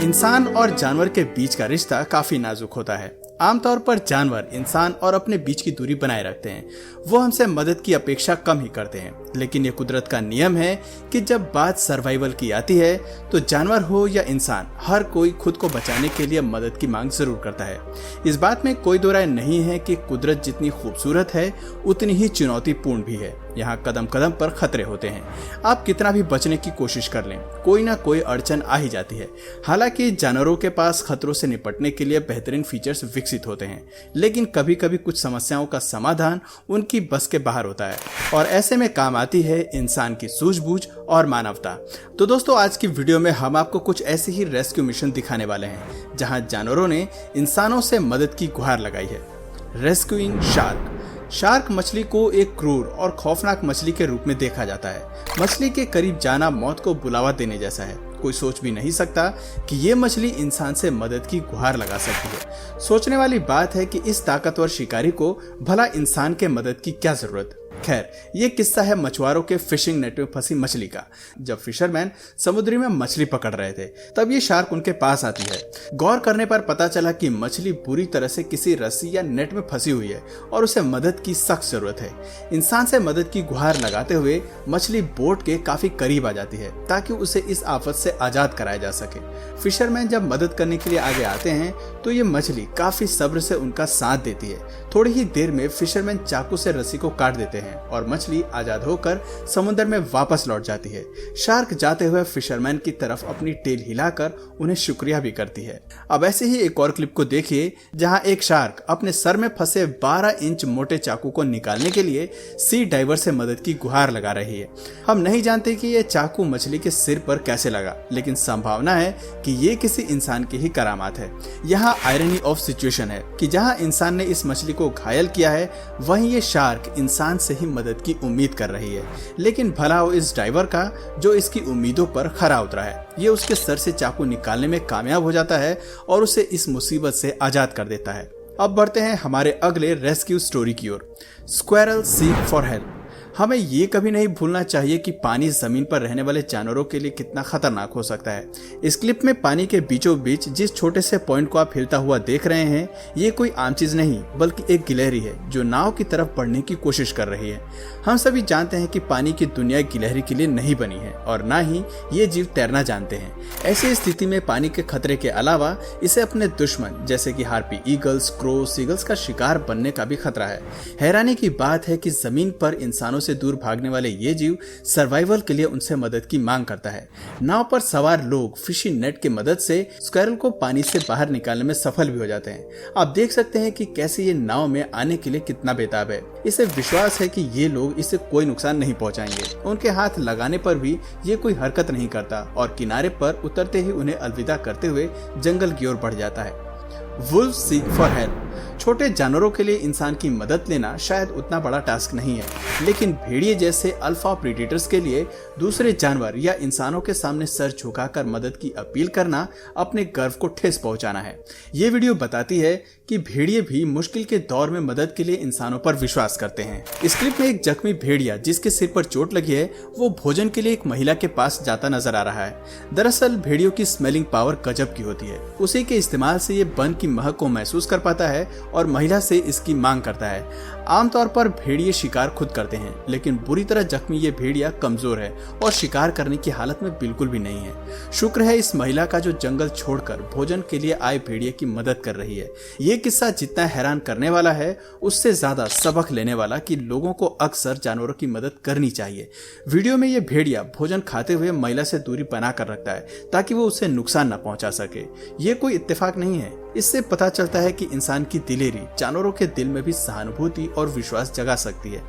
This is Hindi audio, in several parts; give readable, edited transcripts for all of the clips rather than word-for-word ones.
इंसान और जानवर के बीच का रिश्ता काफी नाजुक होता है। आमतौर पर जानवर इंसान और अपने बीच की दूरी बनाए रखते हैं। वो हमसे मदद की अपेक्षा कम ही करते हैं, लेकिन ये कुदरत का नियम है कि जब बात सर्वाइवल की आती है तो जानवर हो या इंसान, हर कोई खुद को बचाने के लिए मदद की मांग जरूर करता है। इस बात में कोई दो राय नहीं है कि कुदरत जितनी खूबसूरत है उतनी ही चुनौतीपूर्ण भी है। यहाँ कदम कदम पर खतरे होते हैं। आप कितना भी बचने की कोशिश कर लें, कोई ना कोई अड़चन आ ही जाती है। हालांकि जानवरों के पास खतरों से निपटने के लिए बेहतरीन फीचर्स विकसित होते हैं, लेकिन कभी कभी कुछ समस्याओं का समाधान उनकी बस के बाहर होता है और ऐसे में काम आती है इंसान की सूझबूझ और मानवता। तो दोस्तों, आज की वीडियो में हम आपको कुछ ऐसे ही रेस्क्यू मिशन दिखाने वाले हैं जहां जानवरों ने इंसानों से मदद की गुहार लगाई है। Rescuing shark. शार्क मछली को एक क्रूर और खौफनाक मछली के रूप में देखा जाता है। मछली के करीब जाना मौत को बुलावा देने जैसा है। कोई सोच भी नहीं सकता कि ये मछली इंसान से मदद की गुहार लगा सकती है। सोचने वाली बात है कि इस ताकतवर शिकारी को भला इंसान के मदद की क्या जरूरत। खैर, ये किस्सा है मछुआरों के फिशिंग नेट में फंसी मछली का। जब फिशरमैन समुद्री में मछली पकड़ रहे थे तब ये शार्क उनके पास आती है। गौर करने पर पता चला कि मछली बुरी तरह से किसी रस्सी या नेट में फंसी हुई है और उसे मदद की सख्त जरूरत है। इंसान से मदद की गुहार लगाते हुए मछली बोट के काफी करीब आ जाती है ताकि उसे इस आफत से आजाद कराया जा सके। फिशरमैन जब मदद करने के लिए आगे आते हैं तो ये मछली काफी सब्र से उनका साथ देती है। थोड़ी ही देर में फिशरमैन चाकू से रस्सी को काट देते हैं और मछली आजाद होकर समुद्र में वापस लौट जाती है। शार्क जाते हुए फिशरमैन की तरफ अपनी टेल हिलाकर उन्हें शुक्रिया भी करती है। अब ऐसे ही एक और क्लिप को देखिए जहां एक शार्क अपने सर में फंसे 12 इंच मोटे चाकू को निकालने के लिए सी डाइवर से मदद की गुहार लगा रही है। हम नहीं जानते कि यह चाकू मछली के सिर पर कैसे लगा, लेकिन संभावना है कि ये किसी इंसान की ही करामात है। यहाँ आयरनी ऑफ सिचुएशन है कि जहाँ इंसान ने इस मछली को घायल किया है वहीं ये शार्क इंसान से ही मदद की उम्मीद कर रही है। लेकिन भला हो इस ड्राइवर का जो इसकी उम्मीदों पर खरा उतरा है। ये उसके सर से चाकू निकालने में कामयाब हो जाता है और उसे इस मुसीबत से आजाद कर देता है। अब बढ़ते हैं हमारे अगले रेस्क्यू स्टोरी की ओर। Squirrel seek for help. हमें ये कभी नहीं भूलना चाहिए कि पानी जमीन पर रहने वाले जानवरों के लिए कितना खतरनाक हो सकता है। इस क्लिप में पानी के बीचों बीच जिस छोटे से पॉइंट को आप हिलता हुआ देख रहे हैं, ये कोई आम चीज नहीं बल्कि एक गिलहरी है जो नाव की तरफ बढ़ने की कोशिश कर रही है। हम सभी जानते हैं कि पानी की दुनिया गिलहरी के लिए नहीं बनी है और ना ही ये जीव तैरना जानते हैं। ऐसी स्थिति में पानी के खतरे के अलावा इसे अपने दुश्मन जैसे कि हार्पी ईगल्स, क्रो, सीगल्स का शिकार बनने का भी खतरा है। हैरानी की बात है कि जमीन पर इंसानों से दूर भागने वाले ये जीव सर्वाइवल के लिए उनसे मदद की मांग करता है। नाव पर सवार लोग फिशिंग नेट की मदद से स्क्वेरल को पानी से बाहर निकालने में सफल भी हो जाते हैं। आप देख सकते हैं कि कैसे ये नाव में आने के लिए कितना बेताब है। इसे विश्वास है कि ये लोग इसे कोई नुकसान नहीं पहुंचाएंगे। उनके हाथ लगाने पर भी ये कोई हरकत नहीं करता और किनारे पर उतरते ही उन्हें अलविदा करते हुए जंगल की ओर बढ़ जाता है। Wolf seek for help. छोटे जानवरों के लिए इंसान की मदद लेना शायद उतना बड़ा टास्क नहीं है, लेकिन भेड़िए जैसे अल्फा प्रीडेटर्स के लिए दूसरे जानवर या इंसानों के सामने सर झुकाकर मदद की अपील करना अपने गर्व को ठेस पहुंचाना है। ये वीडियो बताती है कि भेड़िए भी मुश्किल के दौर में मदद के लिए इंसानों पर विश्वास करते हैं। इस क्लिप में एक जख्मी भेड़िया जिसके सिर पर चोट लगी है वो भोजन के लिए एक महिला के पास जाता नजर आ रहा है। दरअसल भेड़ियों की स्मेलिंग पावर गजब की होती है। उसी के इस्तेमाल से ये वन की महक को महसूस कर पाता है और महिला से इसकी मांग करता है। आमतौर पर भेड़िए शिकार खुद करते हैं, लेकिन बुरी तरह जख्मी ये भेड़िया कमजोर है और शिकार करने की हालत में बिल्कुल भी नहीं है। शुक्र है इस महिला का जो जंगल छोड़कर भोजन के लिए आए भेड़िए की मदद कर रही है। ये किस्सा जितना हैरान करने वाला है उससे ज्यादा सबक लेने वाला कि लोगों को अक्सर जानवरों की मदद करनी चाहिए। वीडियो में ये भेड़िया भोजन खाते हुए महिला से दूरी बना कर रखता है ताकि वो उसे नुकसान न पहुंचा सके। ये कोई इत्तेफाक नहीं है। इससे पता चलता है कि इंसान की दिलेरी जानवरों के दिल में भी सहानुभूति और विश्वास जगा सकती है।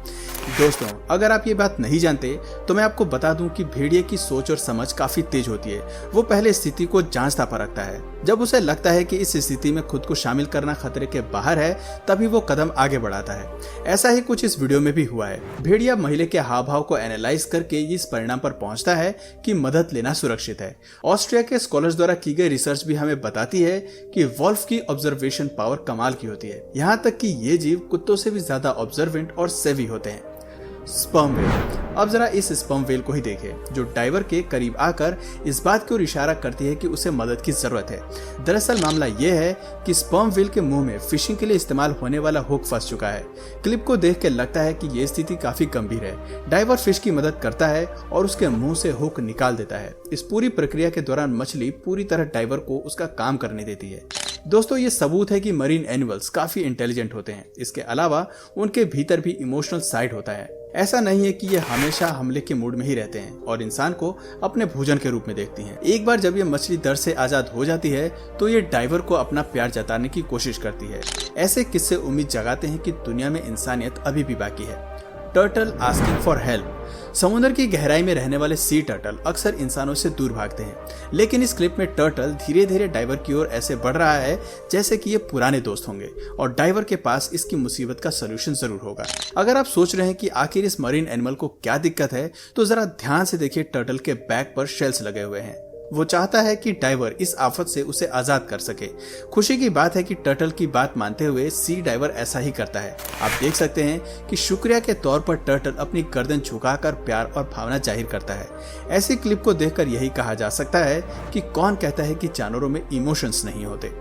दोस्तों, अगर आप ये बात नहीं जानते तो मैं आपको बता दूं कि भेड़िए की सोच और समझ काफी तेज होती है। वो पहले स्थिति को जांचता परखता है। जब उसे लगता है कि इस स्थिति में खुद को शामिल करना खतरे के बाहर है तभी वो कदम आगे बढ़ाता है। ऐसा ही कुछ इस वीडियो में भी हुआ है। भेड़िया महिला के हाव भाव को एनालाइज करके इस परिणाम पर पहुंचता है कि मदद लेना सुरक्षित है। ऑस्ट्रिया के स्कॉलर्स द्वारा की गई रिसर्च भी हमें बताती है कि वॉल्फ की ऑब्जर्वेशन पावर कमाल की होती है। यहाँ तक कि ये जीव कुत्तों से भी ज्यादा ऑब्जर्वेंट और सेवी होते हैं। Sperm whale. अब जरा इस स्पर्म वेल को ही देखें, जो डाइवर के करीब आकर इस बात की ओर इशारा करती है कि उसे मदद की जरूरत है। दरअसल मामला यह है कि स्पर्म वेल के मुंह में फिशिंग के लिए इस्तेमाल होने वाला हुक फंस चुका है। क्लिप को देख के लगता है कि यह स्थिति काफी गंभीर है। डाइवर फिश की मदद करता है और उसके मुंह से हुक निकाल देता है। इस पूरी प्रक्रिया के दौरान मछली पूरी तरह डाइवर को उसका काम करने देती है। दोस्तों, ये सबूत है कि मरीन एनिमल्स काफी इंटेलिजेंट होते हैं। इसके अलावा उनके भीतर भी इमोशनल साइड होता है। ऐसा नहीं है कि ये हमेशा हमले के मूड में ही रहते हैं और इंसान को अपने भोजन के रूप में देखती हैं। एक बार जब ये मछली दर से आजाद हो जाती है तो ये डाइवर को अपना प्यार जताने की कोशिश करती है। ऐसे किस्से उम्मीद जगाते हैं कि दुनिया में इंसानियत अभी भी बाकी है। Turtle asking for help. समुद्र की गहराई में रहने वाले सी टर्टल अक्सर इंसानों से दूर भागते हैं, लेकिन इस क्लिप में टर्टल धीरे धीरे डाइवर की ओर ऐसे बढ़ रहा है जैसे कि ये पुराने दोस्त होंगे और डाइवर के पास इसकी मुसीबत का सलूशन जरूर होगा। अगर आप सोच रहे हैं कि आखिर इस मरीन एनिमल को क्या दिक्कत है, तो जरा ध्यान से देखिए, टर्टल के बैक पर शेल्स लगे हुए हैं। वो चाहता है कि डाइवर इस आफत से उसे आजाद कर सके। खुशी की बात है कि टर्टल की बात मानते हुए सी डाइवर ऐसा ही करता है। आप देख सकते हैं कि शुक्रिया के तौर पर टर्टल अपनी गर्दन झुकाकर प्यार और भावना जाहिर करता है। ऐसी क्लिप को देखकर यही कहा जा सकता है कि कौन कहता है कि जानवरों में इमोशंस नहीं होते।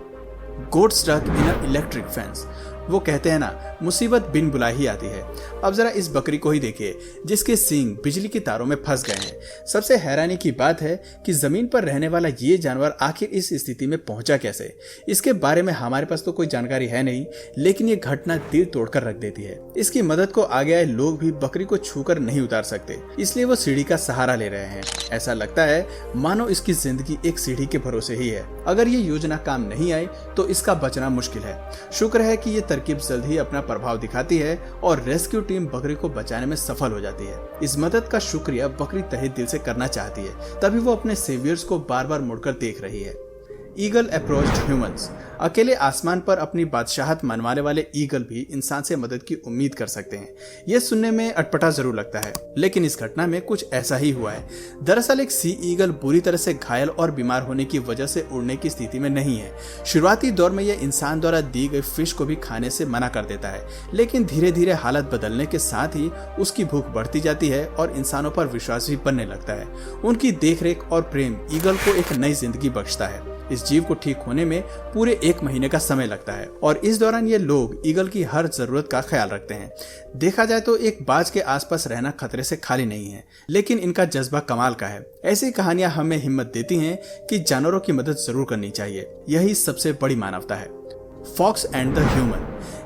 Goat stuck in a electric fence. वो कहते हैं ना, मुसीबत बिन बुलाए ही आती है। अब जरा इस बकरी को ही देखिए, जिसके सींग बिजली की तारों में फंस गए हैं। सबसे हैरानी की बात है कि जमीन पर रहने वाला ये जानवर आखिर इस स्थिति में पहुंचा कैसे। इसके बारे में हमारे पास तो कोई जानकारी है नहीं, लेकिन ये घटना दिल तोड़कर रख देती है। इसकी मदद को आगे आए लोग भी बकरी को छूकर नहीं उतार सकते, इसलिए वो सीढ़ी का सहारा ले रहे हैं। ऐसा लगता है मानो इसकी जिंदगी एक सीढ़ी के भरोसे ही है। अगर ये योजना काम नहीं आई तो इसका बचना मुश्किल है। शुक्र है कि ये तरकीब जल्द ही अपना प्रभाव दिखाती है और रेस्क्यू टीम बकरी को बचाने में सफल हो जाती है। इस मदद का शुक्रिया बकरी तहे दिल से करना चाहती है, तभी वो अपने सेवियर्स को बार बार मुड़कर देख रही है। Eagle approached humans. अकेले आसमान पर अपनी बादशाहत मनवाने वाले ईगल भी इंसान से मदद की उम्मीद कर सकते हैं। यह सुनने में अटपटा जरूर लगता है, लेकिन इस घटना में कुछ ऐसा ही हुआ है। दरअसल एक सी ईगल बुरी तरह से घायल और बीमार होने की वजह से उड़ने की स्थिति में नहीं है। शुरुआती दौर में यह इंसान द्वारा दी गई फिश को भी खाने से मना कर देता है, लेकिन धीरे धीरे हालत बदलने के साथ ही उसकी भूख बढ़ती जाती है और इंसानों पर विश्वास भी बनने लगता है। उनकी देखरेख और प्रेम ईगल को एक नई जिंदगी बख्शता है। इस जीव को ठीक होने में पूरे 1 महीने का समय लगता है और इस दौरान ये लोग ईगल की हर जरूरत का ख्याल रखते हैं। देखा जाए तो एक बाज के आसपास रहना खतरे से खाली नहीं है, लेकिन इनका जज्बा कमाल का है। ऐसी कहानियां हमें हिम्मत देती हैं कि जानवरों की मदद जरूर करनी चाहिए। यही सबसे बड़ी मानवता है। Fox and the human.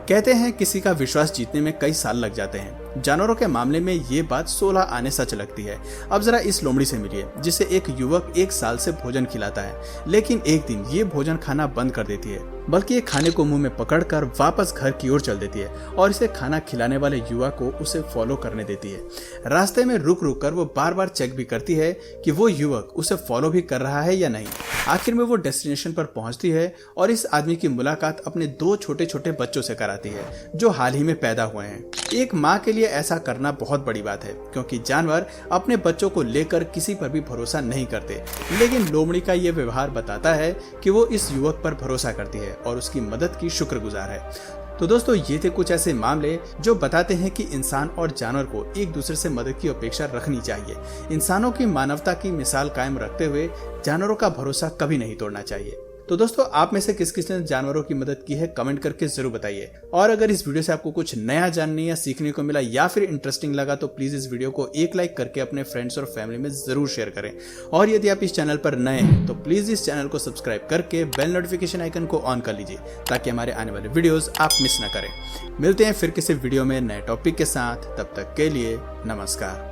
कहते हैं किसी का विश्वास जीतने में कई साल लग जाते हैं। जानवरों के मामले में ये बात 16 आने सच लगती है। अब जरा इस लोमड़ी से मिलिए, जिसे एक युवक 1 साल से भोजन खिलाता है, लेकिन एक दिन ये भोजन खाना बंद कर देती है, बल्कि ये खाने को मुंह में पकड़कर वापस घर की ओर चल देती है और इसे खाना खिलाने वाले युवक को उसे फॉलो करने देती है। रास्ते में रुक रुक कर वो बार बार चेक भी करती है कि वो युवक उसे फॉलो भी कर रहा है या नहीं। आखिर में वो डेस्टिनेशन पर पहुंचती है और इस आदमी की मुलाकात अपने 2 छोटे छोटे बच्चों से कराती है, जो हाल ही में पैदा हुए हैं। एक माँ के लिए ऐसा करना बहुत बड़ी बात है, क्योंकि जानवर अपने बच्चों को लेकर किसी पर भी भरोसा नहीं करते, लेकिन लोमड़ी का ये व्यवहार बताता है कि वो इस युवक पर भरोसा करती है और उसकी मदद की शुक्रगुजार है। तो दोस्तों, ये थे कुछ ऐसे मामले जो बताते हैं कि इंसान और जानवर को एक दूसरे से मदद की अपेक्षा रखनी चाहिए। इंसानों की मानवता की मिसाल कायम रखते हुए जानवरों का भरोसा कभी नहीं तोड़ना चाहिए। तो दोस्तों, आप में से किस किस ने जानवरों की मदद की है, कमेंट करके जरूर बताइए। और अगर इस वीडियो से आपको कुछ नया जानने या सीखने को मिला या फिर इंटरेस्टिंग लगा तो प्लीज इस वीडियो को एक लाइक करके अपने फ्रेंड्स और फैमिली में जरूर शेयर करें। और यदि आप इस चैनल पर नए हैं तो प्लीज इस चैनल को सब्सक्राइब करके बेल नोटिफिकेशन आइकन को ऑन कर लीजिए, ताकि हमारे आने वाले वीडियोस आप मिस न करें। मिलते हैं फिर किसी वीडियो में नए टॉपिक के साथ, तब तक के लिए नमस्कार।